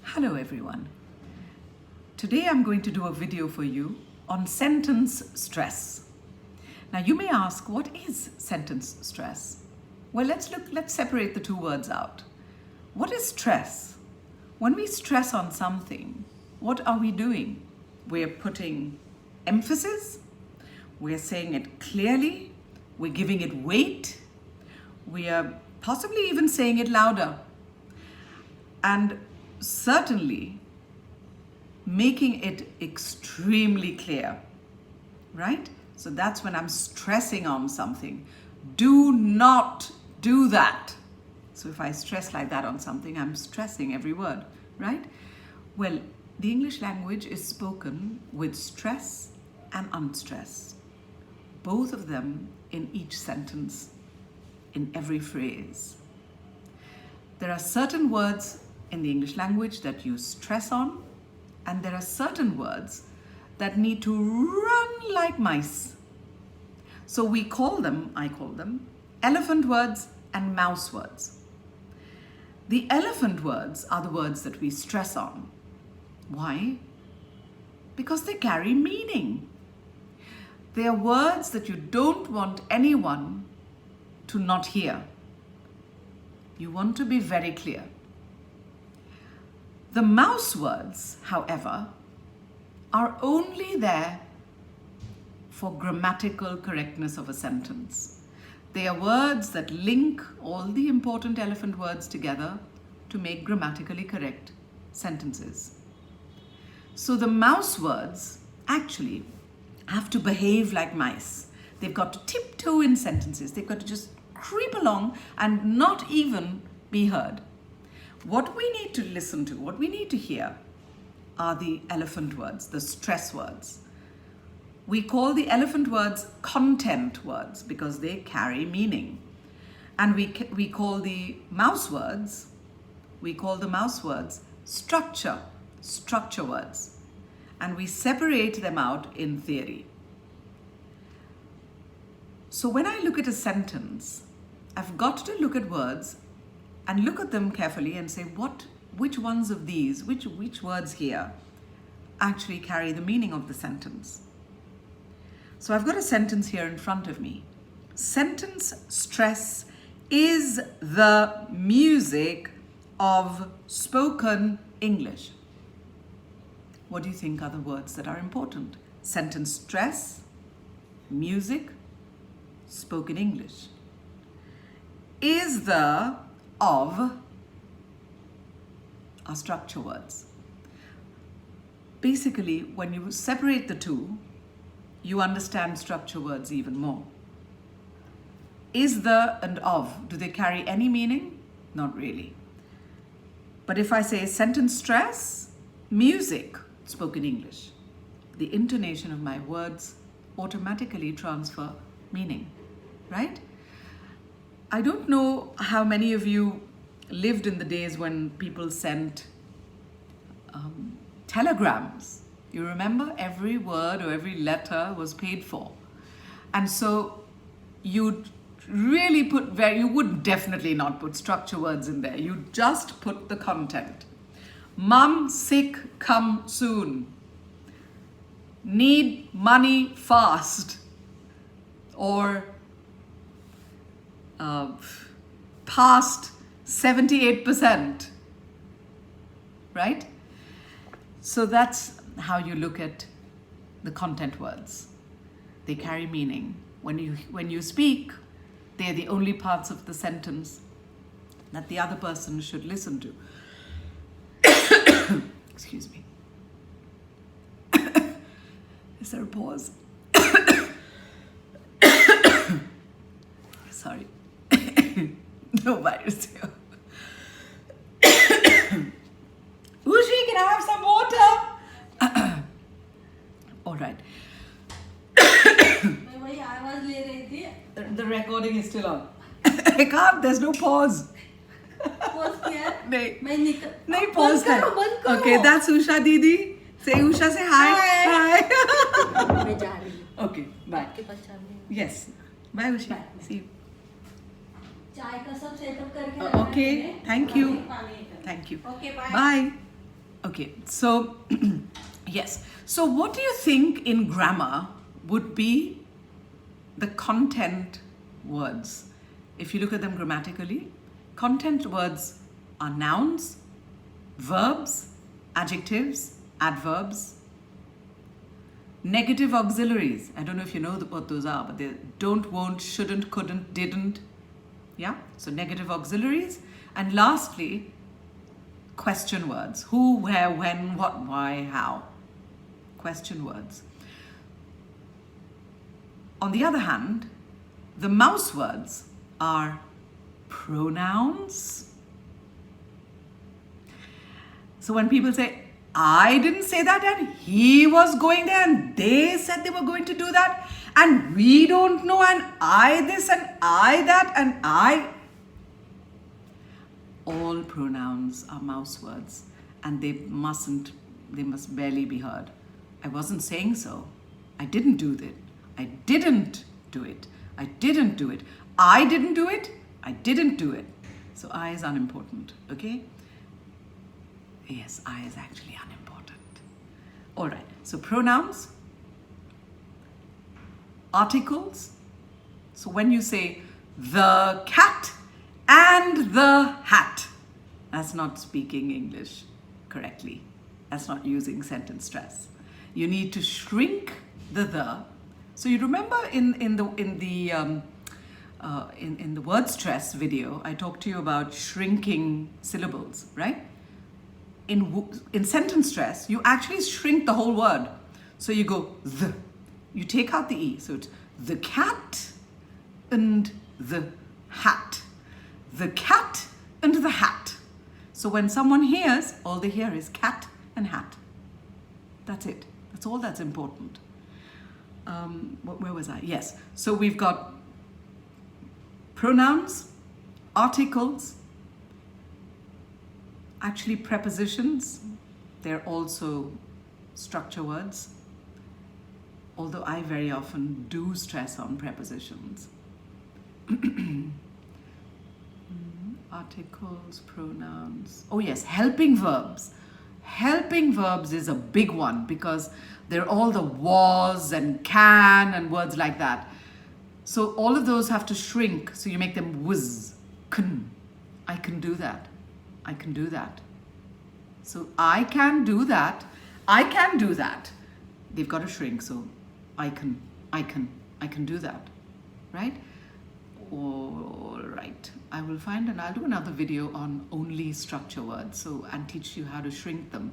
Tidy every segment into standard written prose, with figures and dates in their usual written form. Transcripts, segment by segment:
Hello everyone. Today I'm going to do a video for you on sentence stress. Now you may ask, what is sentence stress? Well, let's separate the two words out. What is stress? When we stress on something, what are we doing? We're putting emphasis, we're saying it clearly, we're giving it weight, we are possibly even saying it louder. And certainly making it extremely clear, right? So that's when I'm stressing on something. Do not do that. So if I stress like that on something, I'm stressing every word, right? Well, the English language is spoken with stress and unstress, both of them in each sentence, in every phrase. There are certain words in the English language that you stress on, and there are certain words that need to run like mice. So I call them elephant words and mouse words. The elephant words are the words that we stress on. Why? Because they carry meaning. They are words that you don't want anyone to not hear. You want to be very clear. The mouse words, however, are only there for grammatical correctness of a sentence. They are words that link all the important elephant words together to make grammatically correct sentences. So the mouse words actually have to behave like mice. They've got to tiptoe in sentences. They've got to just creep along and not even be heard. What we need to listen to, what we need to hear are the elephant words, the stress words. We call the elephant words content words because they carry meaning. And we call the mouse words, structure words. And we separate them out in theory. So when I look at a sentence, I've got to look at words and look at them carefully and say, which ones of these, which words here actually carry the meaning of the sentence? So I've got a sentence here in front of me. Sentence stress is the music of spoken English. What do you think are the words that are important? Sentence stress, music, spoken English. Is the of are structure words. Basically, when you separate the two, you understand structure words even more. Is the and of, do they carry any meaning? Not really. But if I say sentence stress, music, spoken English, the intonation of my words automatically transfer meaning, right? I don't know how many of you lived in the days when people sent telegrams. You remember every word or every letter was paid for. And so you'd really you would definitely not put structure words in there. You just put the content. Mum sick, come soon. Need money fast. Or past 78%, right? So that's how you look at the content words. They carry meaning. When you speak, they're the only parts of the sentence that the other person should listen to. Excuse me. Is there a pause? Sorry. No virus here. Ushi, can I have some water? All right. The recording is still on. I can't, there's no pause. नहीं pause है. Okay, that's Usha Didi. Say Usha, say hi. Hi. Okay, bye. Yes. Bye Ushi. See you. Okay, thank you. Thank you. Okay, bye. Bye. Okay, so yes. So what do you think in grammar would be the content words? If you look at them grammatically, content words are nouns, verbs, adjectives, adverbs, negative auxiliaries. I don't know if you know what those are, but they don't, won't, shouldn't, couldn't, didn't. Yeah, so negative auxiliaries. And lastly, question words. Who, where, when, what, why, how. Question words. On the other hand, the mouse words are pronouns. So when people say, I didn't say that and he was going there and they said they were going to do that and we don't know and I this and I that and I. All pronouns are mouse words and they must barely be heard. I wasn't saying so. I didn't do that. I didn't do it. I didn't do it. I didn't do it. I didn't do it. So I is unimportant, okay? Yes, I is actually unimportant. All right, so pronouns, articles. So when you say the cat and the hat, that's not speaking English correctly. That's not using sentence stress. You need to shrink the. So you remember in the word stress video, I talked to you about shrinking syllables, right? In sentence stress, you actually shrink the whole word. So you go the. You take out the E. So it's the cat and the hat. The cat and the hat. So when someone hears, all they hear is cat and hat. That's it. That's all that's important. Where was I? Yes. So we've got pronouns, articles, actually prepositions. They're also structure words. Although I very often do stress on prepositions. Articles, pronouns. Oh yes, helping verbs. Helping verbs is a big one because they're all the was and can and words like that. So all of those have to shrink. So you make them was, can. I can do that. I can do that. So I can do that. I can do that. They've got to shrink. So I can do that. Right? All right. I will find and I'll do another video on only structure words. And teach you how to shrink them.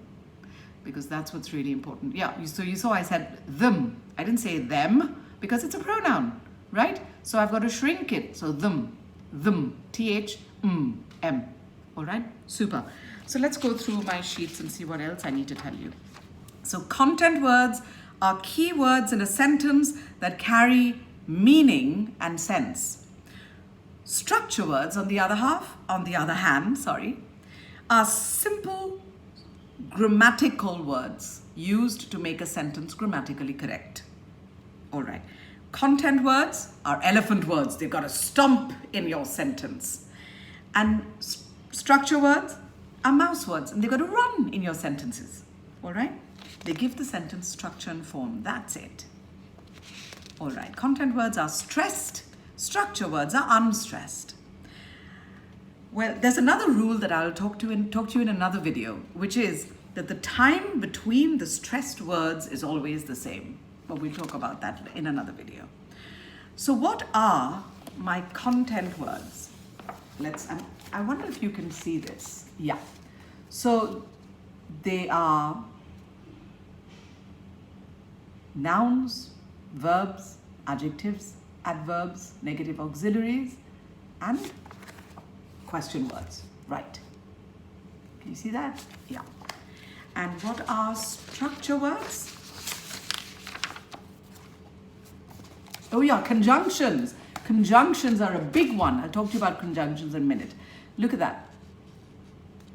Because that's what's really important. Yeah, so you saw I said them. I didn't say them because it's a pronoun, right? So I've got to shrink it. So them, Th, M. All right, super. So let's go through my sheets and see what else I need to tell you. So content words are keywords in a sentence that carry meaning and sense. Structure words, on the other hand, are simple grammatical words used to make a sentence grammatically correct. All right. Content words are elephant words. They've got to stomp in your sentence. And structure words are mouse words, and they've got to run in your sentences. All right. They give the sentence structure and form. That's it. All right. Content words are stressed. Structure words are unstressed. Well, there's another rule that I'll talk to you in another video, which is that the time between the stressed words is always the same. But we'll talk about that in another video. So what are my content words? I wonder if you can see this. Yeah. So they are nouns, verbs, adjectives, adverbs, negative auxiliaries, and question words, right? Can you see that? Yeah. And what are structure words? Oh yeah, conjunctions. Conjunctions are a big one. I'll talk to you about conjunctions in a minute. Look at that.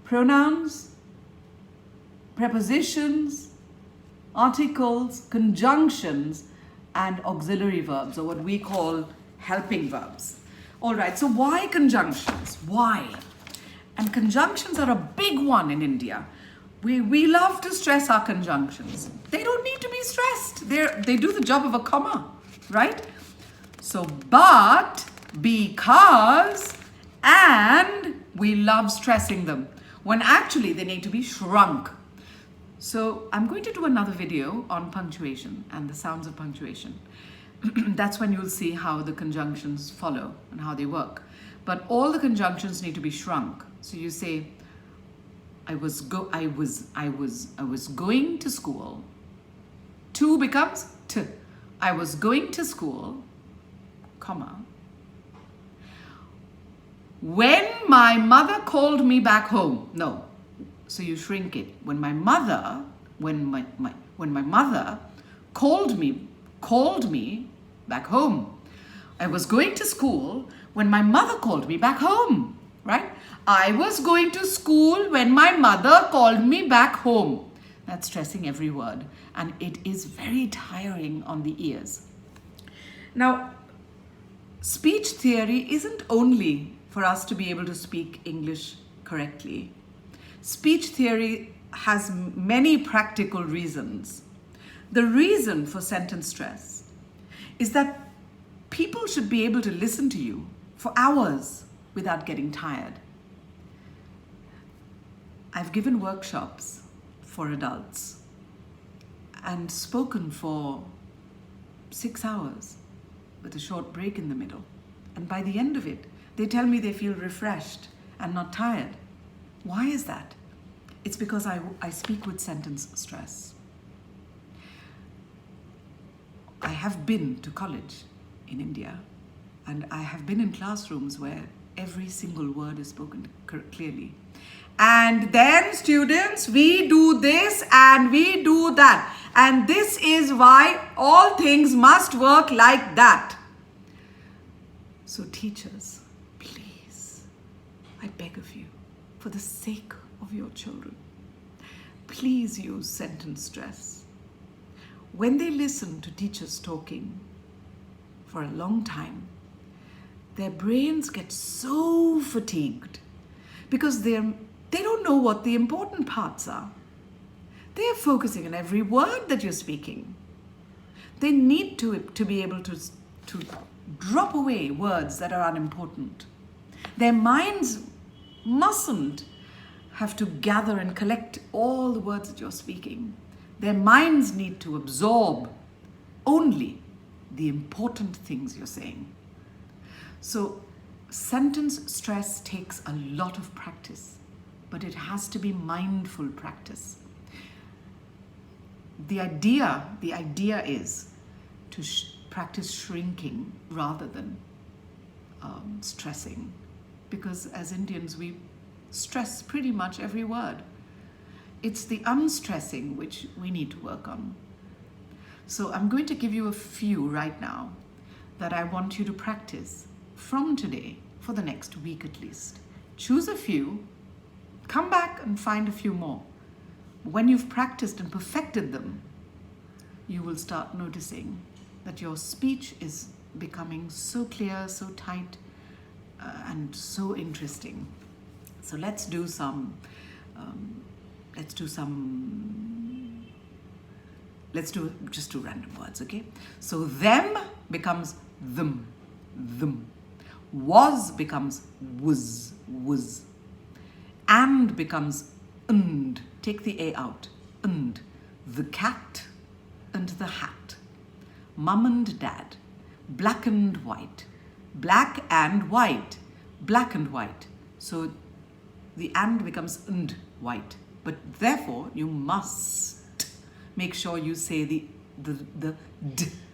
Pronouns, prepositions, articles, conjunctions, and auxiliary verbs, or what we call helping verbs. All right, so why conjunctions? Why? And conjunctions are a big one in India. We love to stress our conjunctions. They don't need to be stressed. They do the job of a comma, right? So, but, because, and we love stressing them when actually they need to be shrunk. So I'm going to do another video on punctuation and the sounds of punctuation. That's when you'll see how the conjunctions follow and how they work. But all the conjunctions need to be shrunk. So you say, I was going to school. To becomes t. I was going to school, comma. When my mother called me back home. No. So you shrink it. When my mother called me back home. I was going to school when my mother called me back home, right? I was going to school when my mother called me back home. That's stressing every word, and it is very tiring on the ears. Now, speech theory isn't only for us to be able to speak English correctly. Speech theory has many practical reasons. The reason for sentence stress is that people should be able to listen to you for hours without getting tired. I've given workshops for adults and spoken for 6 hours with a short break in the middle. And by the end of it, they tell me they feel refreshed and not tired. Why is that? It's because I speak with sentence stress. I have been to college in India, and I have been in classrooms where every single word is spoken clearly. And then students, we do this and we do that. And this is why all things must work like that. So teachers, please, I beg of you, for the sake of your children, please use sentence stress. When they listen to teachers talking for a long time, their brains get so fatigued because they don't know what the important parts are. They are focusing on every word that you're speaking. They need to be able to drop away words that are unimportant. Their minds mustn't have to gather and collect all the words that you're speaking. Their minds need to absorb only the important things you're saying. So sentence stress takes a lot of practice, but it has to be mindful practice. The idea is to practice shrinking rather than stressing, because as Indians we stress pretty much every word. It's the unstressing which we need to work on. So I'm going to give you a few right now that I want you to practice from today for the next week at least. Choose a few, come back and find a few more. When you've practiced and perfected them, you will start noticing that your speech is becoming so clear, so tight, and so interesting. So let's do just two random words, okay? So them becomes them. Was becomes was. And becomes and. Take the A out. And. The cat and the hat. Mum and dad. Black and white. Black and white. Black and white. So the and becomes and white. But therefore, you must make sure you say the d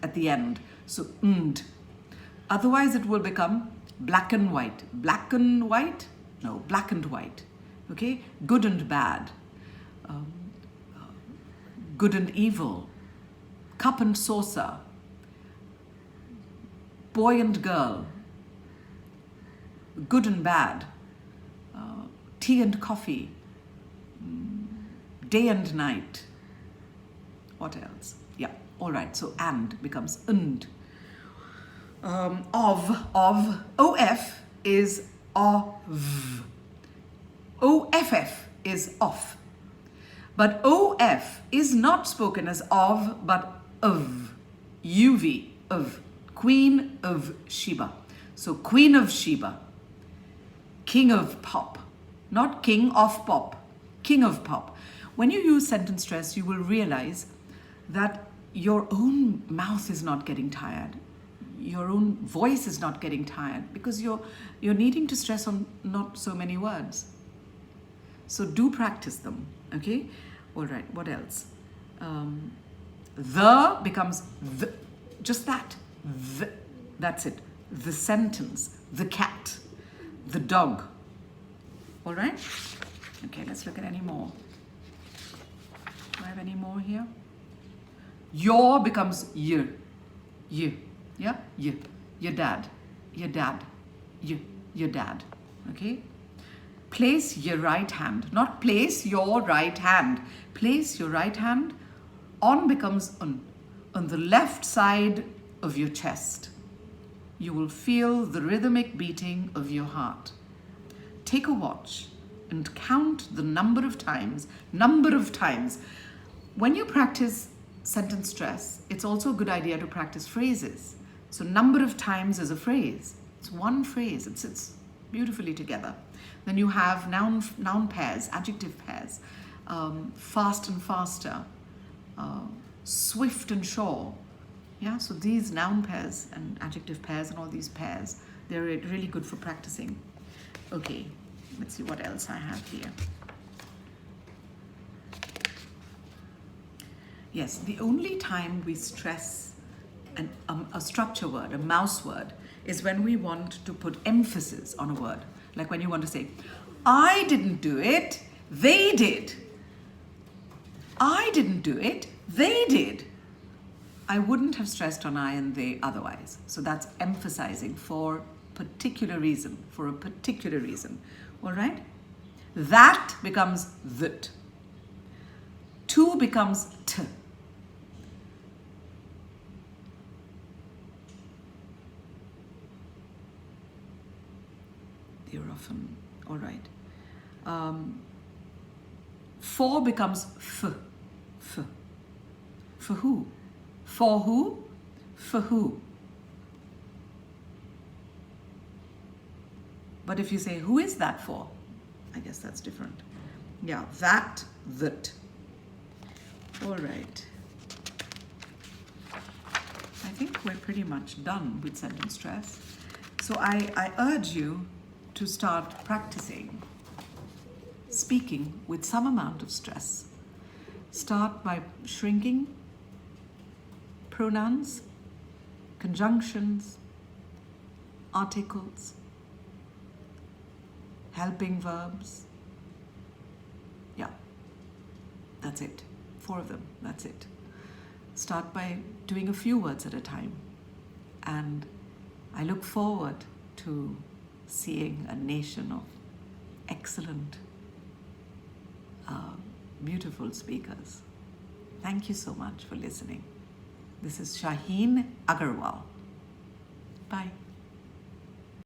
at the end. So and. Otherwise, it will become black and white. Black and white? No, black and white. Okay? Good and bad. Good and evil. Cup and saucer. Boy and girl. Good and bad. Tea and coffee. Day and night. What else? Yeah, all right. So and becomes and. Of is of. Off is off. But OF is not spoken as of, but of. UV, of. Queen of Sheba. So Queen of Sheba. King of pop. Not king of pop. King of pop. When you use sentence stress, you will realize that your own mouth is not getting tired. Your own voice is not getting tired because you're needing to stress on not so many words. So do practice them, okay? All right, what else? The becomes the, just that. The, that's it. The sentence, the cat, the dog. All right? Okay, let's look at any more. Do I have any more here? Your becomes you. You. Yeah? You. Your dad. Your dad. You. Your dad. Okay? Place your right hand. Not place your right hand. Place your right hand. On becomes on the left side of your chest. You will feel the rhythmic beating of your heart. Take a watch and count the number of times. When you practice sentence stress, it's also a good idea to practice phrases. So number of times is a phrase. It's one phrase. It sits beautifully together. Then you have noun pairs, adjective pairs, fast and faster, swift and sure. Yeah, so these noun pairs and adjective pairs and all these pairs, they're really good for practicing. Okay, let's see what else I have here. Yes, the only time we stress a structure word, a mouse word, is when we want to put emphasis on a word. Like when you want to say, I didn't do it, they did. I didn't do it, they did. I wouldn't have stressed on I and they otherwise. So that's emphasizing for a particular reason, All right? That becomes that. To becomes t. They're often, all right. For becomes f. For who? For who? For who? But if you say, who is that for? I guess that's different. Yeah, that. All right. I think we're pretty much done with sentence stress. So I urge you to start practicing speaking with some amount of stress. Start by shrinking pronouns, conjunctions, articles, helping verbs. Yeah, that's it. 4 of them, that's it. Start by doing a few words at a time. And I look forward to seeing a nation of excellent, beautiful speakers. Thank you so much for listening. This is Shaheen Aggarwal. Bye.